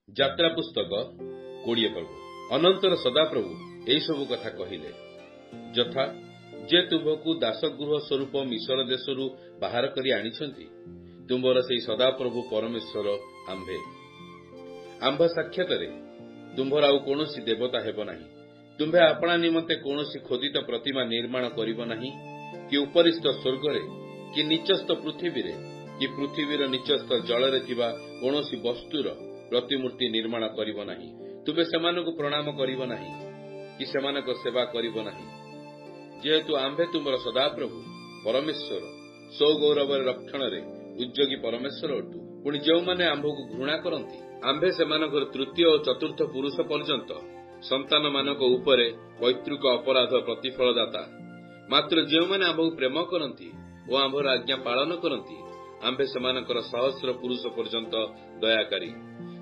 ଯାତ୍ରା ପୁସ୍ତକ 20 ପର୍ବ। ଅନନ୍ତର ସଦାପ୍ରଭୁ ଏହିସବୁ କଥା କହିଲେ, ଯଥା ଯେ ତୁମ୍ଭକୁ ଦାସଗୃହ ସ୍ୱରୂପ ମିଶର ଦେଶରୁ ବାହାର କରି ଆଣିଛନ୍ତି, ତୁମ୍ଭର ସେହି ସଦାପ୍ରଭୁ ପରମେଶ୍ୱର ଆମ୍ଭେ। ଆମ୍ଭ ସାକ୍ଷାତରେ ତୁମ୍ଭର ଆଉ କୌଣସି ଦେବତା ହେବ ନାହିଁ। ତୁମ୍ଭେ ଆପଣା ନିମନ୍ତେ କୌଣସି ଖୋଦିତ ପ୍ରତିମା ନିର୍ମାଣ କରିବ ନାହିଁ, କି ଉପରିସ୍ଥ ସ୍ୱର୍ଗରେ, କି ନିଚସ୍ଥ ପୃଥିବୀରେ, କି ପୃଥିବୀର ନିଚସ୍ଥ ଜଳରେ ଥିବା କୌଣସି ବସ୍ତୁର ପ୍ରତିମୂର୍ତ୍ତି ନିର୍ମାଣ କରିବ ନାହିଁ। ତୁମେ ସେମାନଙ୍କୁ ପ୍ରଣାମ କରିବ ନାହିଁ, କି ସେମାନଙ୍କ ସେବା କରିବ ନାହିଁ। ଯେହେତୁ ଆମ୍ଭେ ତୁମର ସଦାପ୍ରଭୁ ପରମେଶ୍ୱର ସୌଗୌରବର ରକ୍ଷଣରେ ଉଦ୍ଯୋଗୀ ପରମେଶ୍ୱର ଅଟୁ। ପୁଣି ଯେଉଁମାନେ ଆମ୍ଭକୁ ଘୃଣା କରନ୍ତି, ଆମ୍ଭେ ସେମାନଙ୍କର ତୃତୀୟ ଓ ଚତୁର୍ଥ ପୁରୁଷ ପର୍ଯ୍ୟନ୍ତ ସନ୍ତାନମାନଙ୍କ ଉପରେ ପୈତୃକ ଅପରାଧ ପ୍ରତିଫଳଦାତା। ମାତ୍ର ଯେଉଁମାନେ ଆମ୍ଭକୁ ପ୍ରେମ କରନ୍ତି ଓ ଆମ୍ଭର ଆଜ୍ଞା ପାଳନ କରନ୍ତି, ଆମ୍ଭେ ସେମାନଙ୍କର ସହସ୍ର ପୁରୁଷ ପର୍ଯ୍ୟନ୍ତ ଦୟାକାରୀ।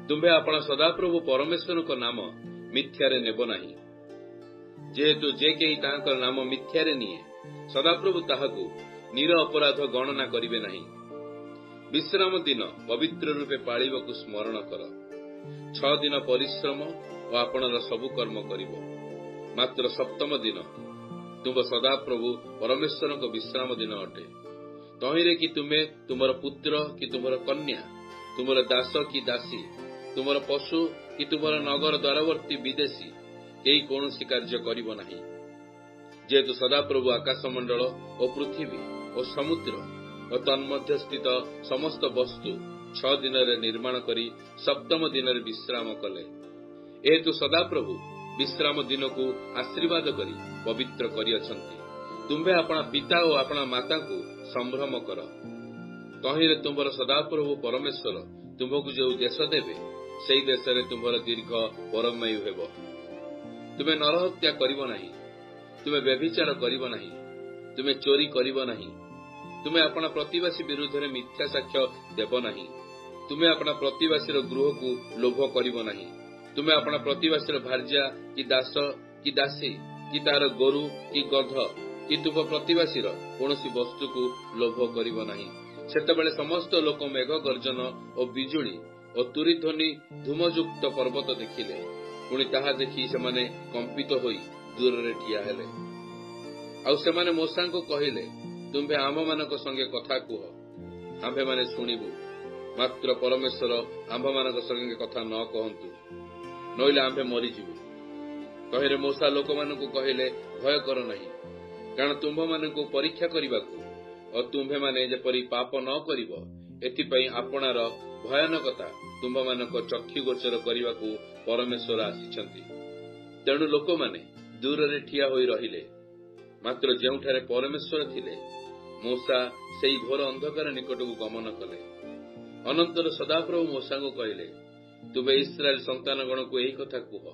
ତୁମ୍ଭେ ଆପଣ ସଦାପ୍ରଭୁ ପରମେଶ୍ୱରଙ୍କ ନାମ ମିଥ୍ୟାରେ ନେବ ନାହିଁ। ଯେହେତୁ ଯେ କେହି ତାହାଙ୍କର ନାମ ମିଥ୍ୟାରେ ନିଏ, ସଦାପ୍ରଭୁ ତାହାକୁ ନିର ଅପରାଧ ଗଣନା କରିବେ ନାହିଁ। ବିଶ୍ରାମ ଦିନ ପବିତ୍ର ରୂପେ ପାଳିବାକୁ ସ୍ମରଣ କର। 6 ଦିନ ପରିଶ୍ରମ ଓ ଆପଣର ସବୁ କର୍ମ କରିବ। ମାତ୍ର ସପ୍ତମ ଦିନ ତୁମ୍ଭ ସଦାପ୍ରଭୁ ପରମେଶ୍ୱରଙ୍କ ବିଶ୍ରାମ ଦିନ ଅଟେ। ତହିଁରେ କି ତୁମେ ତୁମର ପୁତ୍ର କି ତୁମର କନ୍ୟା, ତୁମର ଦାସ କି ଦାସୀ, ତୁମର ପଶୁ କି ତୁମର ନଗର ଦ୍ୱାରବର୍ତ୍ତୀ ବିଦେଶୀ କେହି କୌଣସି କାର୍ଯ୍ୟ କରିବ ନାହିଁ। ଯେହେତୁ ସଦାପ୍ରଭୁ ଆକାଶମଣ୍ଡଳ ଓ ପୃଥିବୀ ଓ ସମୁଦ୍ର ଓ ତନ୍ମଧ୍ୟସ୍ଥିତ ସମସ୍ତ ବସ୍ତୁ 6 ଦିନରେ ନିର୍ମାଣ କରି ସପ୍ତମ ଦିନରେ ବିଶ୍ରାମ କଲେ। ଏହେତୁ ସଦାପ୍ରଭୁ ବିଶ୍ରାମ ଦିନକୁ ଆଶୀର୍ବାଦ କରି ପବିତ୍ର କରିଅଛନ୍ତି। ତୁମ୍ଭେ ଆପଣା ପିତା ଓ ଆପଣା ମାତାଙ୍କୁ ସମ୍ଭ୍ରମ କର। ତହିଁରେ ତୁମ୍ଭର ସଦାପ୍ରଭୁ ପରମେଶ୍ୱର ତୁମ୍ଭକୁ ଯେଉଁ ଦେଶ ଦେବେ, ସେହି ଦେଶରେ ତୁମ୍ଭର ଦୀର୍ଘ ପରମାୟୁ ହେବ। ତୁମେ ନରହତ୍ୟା କରିବ ନାହିଁ। ତୁମେ ବ୍ୟଭିଚାର କରିବ ନାହିଁ। ତୁମେ ଚୋରି କରିବ ନାହିଁ। ତୁମେ ଆପଣା ପ୍ରତିବାସୀ ବିରୁଦ୍ଧରେ ମିଥ୍ୟା ସାକ୍ଷ୍ୟ ଦେବ ନାହିଁ। ତୁମେ ଆପଣା ପ୍ରତିବାସୀର ଗୃହକୁ ଲୋଭ କରିବ ନାହିଁ। ତୁମେ ଆପଣା ପ୍ରତିବାସୀର ଭାର୍ଯ୍ୟା କି ଦାସ କି ଦାସୀ କି ତାହାର ଗୋରୁ କି ଗଧ କି ତୁମ୍ଭ ପ୍ରତିବାସୀର କୌଣସି ବସ୍ତୁକୁ ଲୋଭ କରିବ ନାହିଁ। ସେତେବେଳେ ସମସ୍ତ ଲୋକ ମେଘ ଗର୍ଜନ ଓ ବିଜୁଳି ଓ ତୁରୀଧ୍ୱନି ଧୂମଯୁକ୍ତ ପର୍ବତ ଦେଖିଲେ। ପୁଣି ତାହା ଦେଖି ସେମାନେ କମ୍ପିତ ହୋଇ ଦୂରରେ ଠିଆ ହେଲେ। ଆଉ ସେମାନେ ମୋଶାଙ୍କୁ କହିଲେ, ତୁମ୍ଭେ ଆମ୍ଭମାନଙ୍କ ସଙ୍ଗେ କଥା କୁହ, ଆମ୍ଭେମାନେ ଶୁଣିବୁ। ମାତ୍ର ପରମେଶ୍ୱର ଆମ୍ଭମାନଙ୍କ ସଙ୍ଗେ କଥା ନ କହନ୍ତୁ, ନଇଲେ ଆମ୍ଭେ ମରିଯିବୁ। ତହିଁରେ ମୋଶା ଲୋକମାନଙ୍କୁ କହିଲେ, ଭୟ କର ନାହିଁ, କାରଣ ତୁମ୍ଭମାନଙ୍କୁ ପରୀକ୍ଷା କରିବାକୁ ଓ ତୁମ୍ଭେମାନେ ଯେପରି ପାପ ନ କରିବ, ଏଥିପାଇଁ ଆପଣାର ଭୟାନକତା ତୁମ୍ଭମାନଙ୍କ ଚକ୍ଷୁଗୋଚର କରିବାକୁ ପରମେଶ୍ୱର ଆସିଛନ୍ତି। ତେଣୁ ଲୋକମାନେ ଦୂରରେ ଠିଆ ହୋଇ ରହିଲେ। ମାତ୍ର ଯେଉଁଠାରେ ପରମେଶ୍ୱର ଥିଲେ, ମୋଶା ସେହି ଘୋର ଅନ୍ଧକାର ନିକଟକୁ ଗମନ କଲେ। ଅନନ୍ତର ସଦାପ୍ରଭୁ ମୋଶାଙ୍କୁ କହିଲେ, ତୁମେ ଇସ୍ରାଏଲ ସନ୍ତାନଗଣକୁ ଏହି କଥା କୁହ,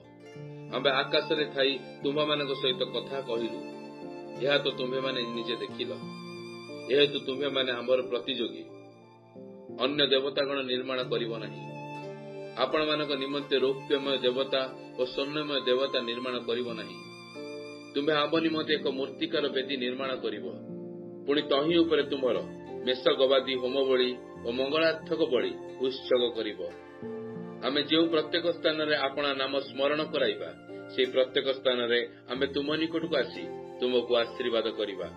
ଆମ୍ଭେ ଆକାଶରେ ଥାଇ ତୁମ୍ଭମାନଙ୍କ ସହିତ କଥା କହିଲୁ, ଏହା ତ ତୁମ୍ଭେମାନେ ନିଜେ ଦେଖିଲ। ଯେହେତୁ ତୁମ୍ଭେମାନେ ଆମ୍ଭର ପ୍ରତିଯୋଗୀ, ଅନ୍ୟ ଦେବତାଗଣ ନିର୍ମାଣ କରିବ ନାହିଁ। ଆପଣମାନଙ୍କ ନିମନ୍ତେ ରୌପ୍ୟମୟ ଦେବତା ଓ ସ୍ୱର୍ଣ୍ଣମୟ ଦେବତା ନିର୍ମାଣ କରିବ ନାହିଁ। ତୁମ୍ଭେ ଆମ୍ଭ ନିମନ୍ତେ ଏକ ମୂର୍ତ୍ତିକାର ବେଦୀ ନିର୍ମାଣ କରିବ। ପୁଣି ତହିଁ ଉପରେ ତୁମର ମେଷ ଗବାଦି ହୋମବଳି ଓ ମଙ୍ଗଳାର୍ଥକ ବଳି ଉତ୍ସର୍ଗ କରିବ। ଆମେ ଯେଉଁ ପ୍ରତ୍ୟେକ ସ୍ଥାନରେ ଆପଣା ନାମ ସ୍ମରଣ କରାଇବା, ସେହି ପ୍ରତ୍ୟେକ ସ୍ଥାନରେ ଆମେ ତୁମ ନିକଟକୁ ଆସି ତୁମକୁ ଆଶୀର୍ବାଦ କରିବା।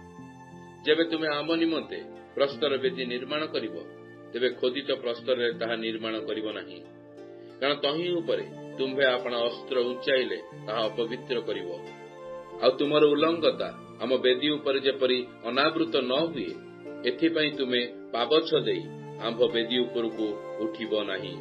ଯେବେ ତୁମେ ଆମ୍ଭ ନିମନ୍ତେ ପ୍ରସ୍ତର ବେଦୀ ନିର୍ମାଣ କରିବ, ତେବେ ଖୋଦିତ ପ୍ରସ୍ତରରେ ତାହା ନିର୍ମାଣ କରିବ ନାହିଁ। କାରଣ ତହିଁ ଉପରେ ତୁମ୍ଭେ ଆପଣା ଅସ୍ତ୍ର ଉଞ୍ଚାଇଲେ ତାହା ଅପବିତ୍ର କରିବ। ଆଉ ତୁମର ଉଲ୍ଲଙ୍ଗତା ଆମ ବେଦୀ ଉପରେ ଯେପରି ଅନାବୃତ ନ ହୁଏ, ଏଥିପାଇଁ ତୁମେ ପାବଛ ଦେଇ ଆମ୍ଭ ବେଦୀ ଉପରକୁ ଉଠିବ ନାହିଁ।